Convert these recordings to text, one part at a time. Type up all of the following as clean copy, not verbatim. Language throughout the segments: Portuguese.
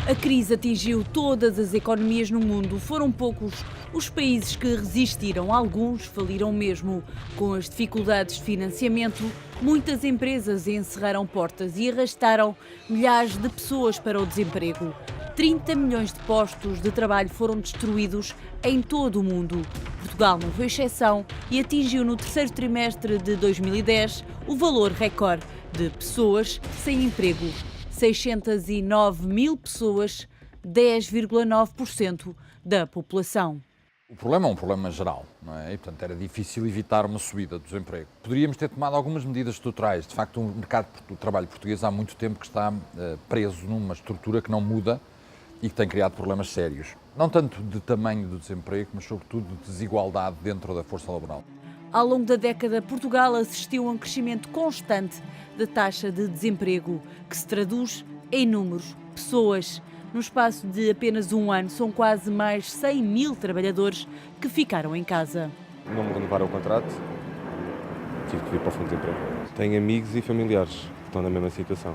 A crise atingiu todas as economias no mundo. Foram poucos os países que resistiram. Alguns faliram mesmo. Com as dificuldades de financiamento, muitas empresas encerraram portas e arrastaram milhares de pessoas para o desemprego. 30 milhões de postos de trabalho foram destruídos em todo o mundo. Portugal não foi exceção e atingiu no terceiro trimestre de 2010 o valor recorde de pessoas sem emprego. 609 mil pessoas, 10,9% da população. O problema é um problema geral, não é? E, portanto, era difícil evitar uma subida do desemprego. Poderíamos ter tomado algumas medidas estruturais. De facto, o mercado do trabalho português há muito tempo que está preso numa estrutura que não muda e que tem criado problemas sérios. Não tanto de tamanho do desemprego, mas sobretudo de desigualdade dentro da força laboral. Ao longo da década, Portugal assistiu a um crescimento constante da taxa de desemprego, que se traduz em números, pessoas. No espaço de apenas um ano, são quase mais 100 mil trabalhadores que ficaram em casa. Não me renovaram o contrato, tive que vir para o fundo de desemprego. Tenho amigos e familiares que estão na mesma situação,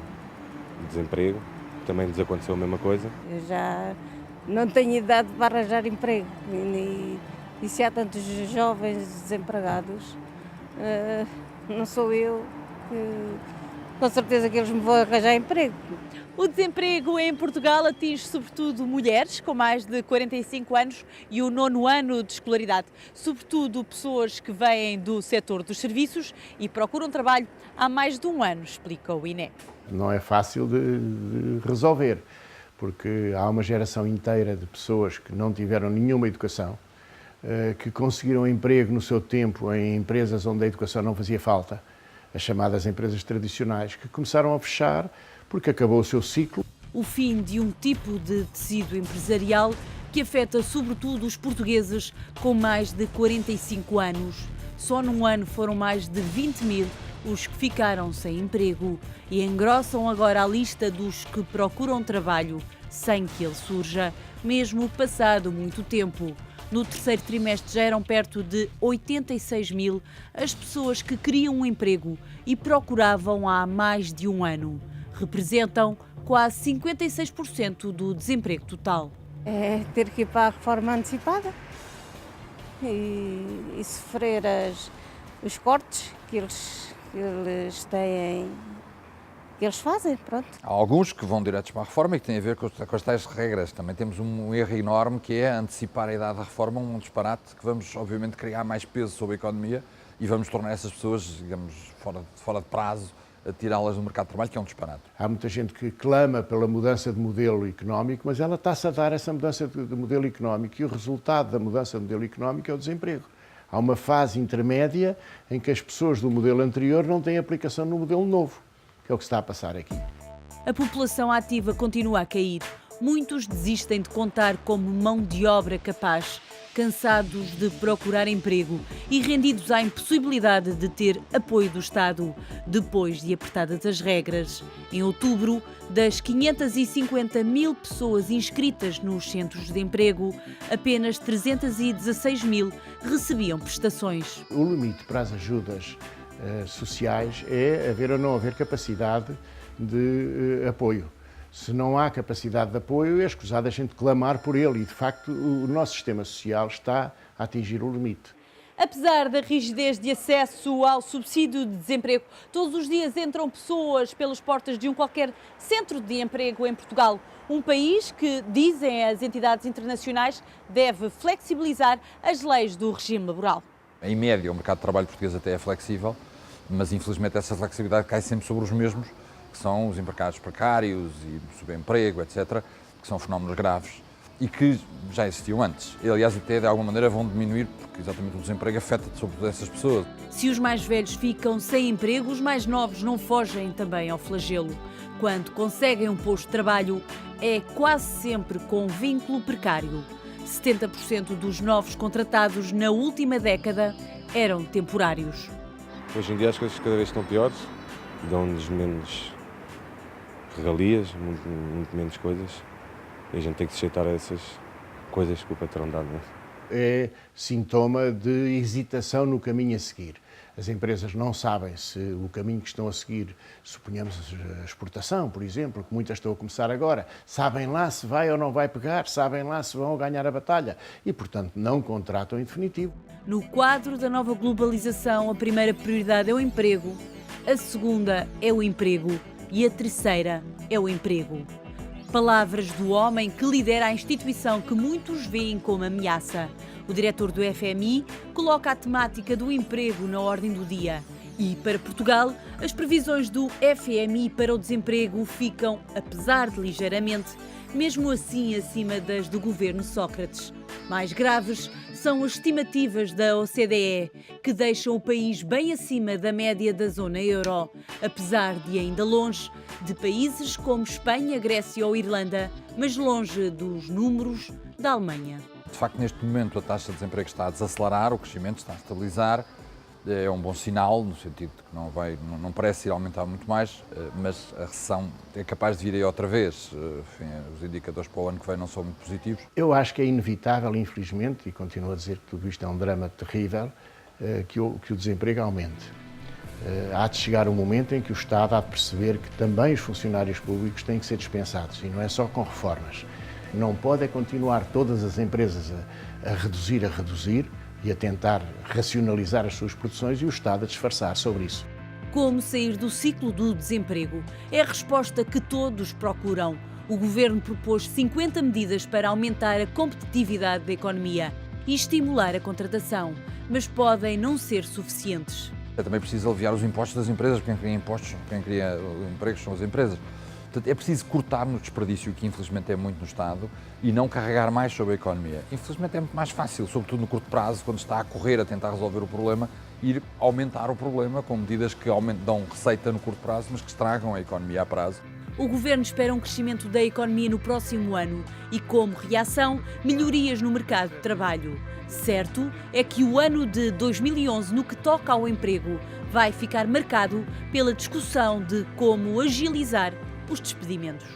de desemprego, também lhes aconteceu a mesma coisa. Eu já não tenho idade para arranjar emprego e se há tantos jovens desempregados, não sou eu que com certeza que eles me vão arranjar emprego. O desemprego em Portugal atinge sobretudo mulheres com mais de 45 anos e o 9º ano de escolaridade. Sobretudo pessoas que vêm do setor dos serviços e procuram trabalho há mais de um ano, explica o INE. Não é fácil de resolver, porque há uma geração inteira de pessoas que não tiveram nenhuma educação, que conseguiram emprego no seu tempo em empresas onde a educação não fazia falta, as chamadas empresas tradicionais, que começaram a fechar porque acabou o seu ciclo. O fim de um tipo de tecido empresarial que afeta sobretudo os portugueses com mais de 45 anos. Só num ano foram mais de 20 mil os que ficaram sem emprego e engrossam agora a lista dos que procuram trabalho sem que ele surja, mesmo passado muito tempo. No terceiro trimestre já eram perto de 86 mil as pessoas que queriam um emprego e procuravam há mais de um ano. Representam quase 56% do desemprego total. É ter que ir para a reforma antecipada e sofrer os cortes que eles têm, que eles fazem, pronto. Há alguns que vão diretos para a reforma e que têm a ver com as tais regras. Também temos um erro enorme que é antecipar a idade da reforma, um disparate que vamos, obviamente, criar mais peso sobre a economia e vamos tornar essas pessoas, digamos, fora de prazo, a tirá-las do mercado de trabalho, que é um disparate. Há muita gente que clama pela mudança de modelo económico, mas ela está-se a dar essa mudança de modelo económico e o resultado da mudança de modelo económico é o desemprego. Há uma fase intermédia em que as pessoas do modelo anterior não têm aplicação no modelo novo, que é o que está a passar aqui. A população ativa continua a cair. Muitos desistem de contar como mão de obra capaz, cansados de procurar emprego e rendidos à impossibilidade de ter apoio do Estado, depois de apertadas as regras. Em outubro, das 550 mil pessoas inscritas nos centros de emprego, apenas 316 mil recebiam prestações. O limite para as ajudas sociais é haver ou não haver capacidade de apoio. Se não há capacidade de apoio, é escusado a gente clamar por ele e, de facto, o nosso sistema social está a atingir o limite. Apesar da rigidez de acesso ao subsídio de desemprego, todos os dias entram pessoas pelas portas de um qualquer centro de emprego em Portugal. Um país que, dizem as entidades internacionais, deve flexibilizar as leis do regime laboral. Em média, o mercado de trabalho português até é flexível, mas infelizmente essa flexibilidade cai sempre sobre os mesmos, que são os empregados precários e o subemprego, etc., que são fenómenos graves e que já existiam antes. E, aliás, até de alguma maneira vão diminuir, porque exatamente o desemprego afeta sobretudo essas pessoas. Se os mais velhos ficam sem emprego, os mais novos não fogem também ao flagelo. Quando conseguem um posto de trabalho, é quase sempre com vínculo precário. 70% dos novos contratados na última década eram temporários. Hoje em dia as coisas cada vez estão piores, dão-nos menos regalias, muito menos coisas, e a gente tem que se sujeitar a essas coisas que o patrão dá, não é? é sintoma de hesitação no caminho a seguir. As empresas não sabem se o caminho que estão a seguir, suponhamos a exportação, por exemplo, que muitas estão a começar agora, sabem lá se vai ou não vai pegar, sabem lá se vão ganhar a batalha e, portanto, não contratam em definitivo. No quadro da nova globalização, a primeira prioridade é o emprego, a segunda é o emprego e a terceira é o emprego. Palavras do homem que lidera a instituição que muitos veem como ameaça. O diretor do FMI coloca a temática do emprego na ordem do dia. E, para Portugal, as previsões do FMI para o desemprego ficam, apesar de ligeiramente, mesmo assim acima das do governo Sócrates. Mais graves são as estimativas da OCDE, que deixam o país bem acima da média da zona euro, apesar de ainda longe de países como Espanha, Grécia ou Irlanda, mas longe dos números da Alemanha. De facto, neste momento a taxa de desemprego está a desacelerar, o crescimento está a estabilizar, é um bom sinal, no sentido de que não parece ir aumentar muito mais, mas a recessão é capaz de vir aí outra vez. Enfim, os indicadores para o ano que vem não são muito positivos. Eu acho que é inevitável, infelizmente, e continuo a dizer que tudo isto é um drama terrível, que o desemprego aumente. Há de chegar um momento em que o Estado há de perceber que também os funcionários públicos têm que ser dispensados, e não é só com reformas. Não pode é continuar todas as empresas a reduzir e a tentar racionalizar as suas produções e o Estado a disfarçar sobre isso. Como sair do ciclo do desemprego? É a resposta que todos procuram. O Governo propôs 50 medidas para aumentar a competitividade da economia e estimular a contratação, mas podem não ser suficientes. É também preciso aliviar os impostos das empresas, quem cria impostos, quem cria empregos são as empresas. Portanto, é preciso cortar no desperdício, que infelizmente é muito no Estado, e não carregar mais sobre a economia. Infelizmente é muito mais fácil, sobretudo no curto prazo, quando está a correr a tentar resolver o problema, ir aumentar o problema com medidas que dão receita no curto prazo, mas que estragam a economia a prazo. O Governo espera um crescimento da economia no próximo ano e, como reação, melhorias no mercado de trabalho. Certo é que o ano de 2011, no que toca ao emprego, vai ficar marcado pela discussão de como agilizar os despedimentos.